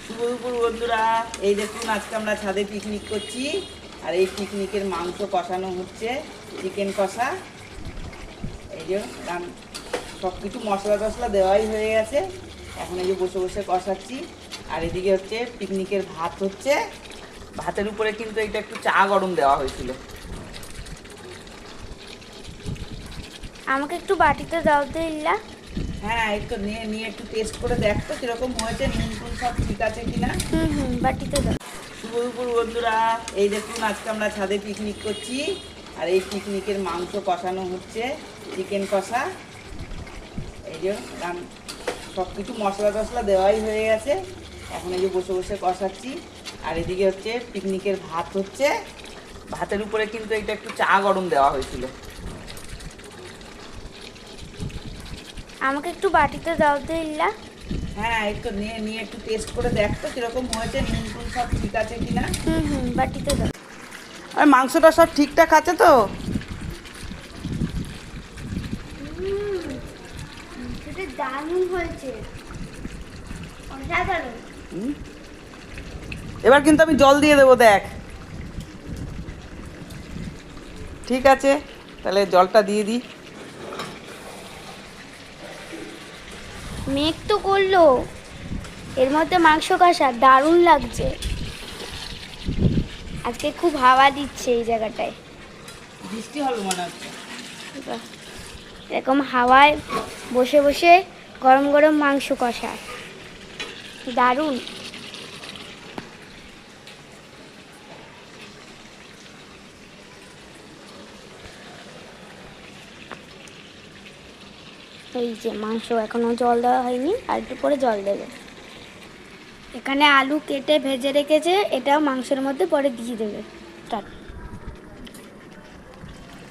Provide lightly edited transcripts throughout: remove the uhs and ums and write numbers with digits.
শুভ দুপুর বন্ধুরা, এই দেখুন আজকে আমরা ছাদে পিকনিক করছি। আর এই পিকনিকের মাংস কষানো হচ্ছে, চিকেন কষা। এই যে সব কিছু মশলা টশলা দেওয়াই হয়ে গেছে। এখন এই যে বসে বসে কষাচ্ছি। আর এদিকে হচ্ছে পিকনিকের ভাত হচ্ছে। ভাতের উপরে কিন্তু এটা একটু চা গরম দেওয়া হয়েছিল। আমাকে একটু বাটিতে দাও তো ইল্লা। হ্যাঁ, একটু নিয়ে নিয়ে একটু টেস্ট করে দেখতো কিরকম হয়েছে, নুন টুন সব ঠিক আছে কিনা। বাটিতে দাও। শুভ দুপুর বন্ধুরা, এই দেখুন আজকে আমরা ছাদে পিকনিক করছি। আর এই পিকনিকের মাংস কষানো হচ্ছে, চিকেন কষা। এই যে সব কিছু মশলা টশলা দেওয়াই হয়ে গেছে। এখন এই যে বসে বসে কষাচ্ছি। আর এদিকে হচ্ছে পিকনিকের ভাত হচ্ছে। ভাতের উপরে কিন্তু এটা একটু চা গরম দেওয়া হয়েছিল। আমাকে একটু বাটিতে দাও তো ইল্লা। হ্যাঁ, একটু নিয়ে নিয়ে একটু টেস্ট করে দেখতো কিরকম হয়েছে, নুন টুন সব ঠিক আছে কিনা। বাটিতে দাও। আর মাংসটা সব ঠিকঠাক আছে তো? সেটা দারুণ হয়েছে, অসাধারণ। এবার কিন্তু আমি জল দিয়ে দেবো, দেখ। ঠিক আছে, তাহলে জলটা দিয়ে দিই। মেঘ তো করলো, এর মধ্যে মাংস কষা দারুণ লাগছে। আজকে খুব হাওয়া দিচ্ছে এই জায়গাটায়। বৃষ্টি হবে মনে হচ্ছে। বাহ, এরকম হাওয়ায় বসে বসে গরম গরম মাংস কষা দারুণ। এই যে মাংস এখনো জল দেওয়া হয়নি, আর একটু পরে জল দেবে। এখানে আলু কেটে ভেজে রেখেছে, এটাও মাংসের মধ্যে পরে দিয়ে দেবে।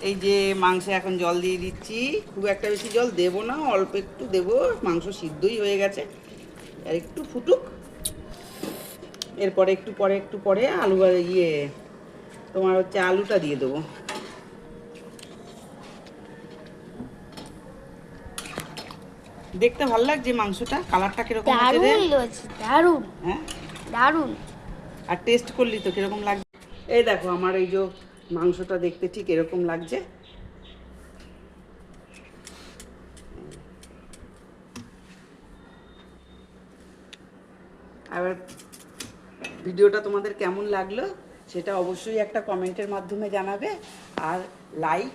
এই যে মাংসে এখন জল দিয়ে দিচ্ছি। খুব একটা বেশি জল দেবো না, অল্প একটু দেবো। মাংস সিদ্ধই হয়ে গেছে, আর একটু ফুটুক। এরপরে একটু পরে আলু আর তোমার হচ্ছে আলুটা দিয়ে দেবো। দেখতে ভালো লাগছে মাংসটা, কালারটা কিরকম হচ্ছে রে? দারুণ, হ্যাঁ, দারুণ। আর টেস্ট করলি তো কিরকম লাগছে? এই দেখো আমার এই যে মাংসটা দেখতে ঠিক এরকম লাগছে। আবার ভিডিওটা তোমাদের কেমন লাগলো সেটা অবশ্যই একটা কমেন্টের মাধ্যমে জানাবে। আর লাইক,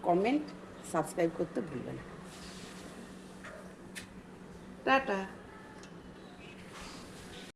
কমেন্ট, সাবস্ক্রাইব করতে ভুলবে না। টাটা।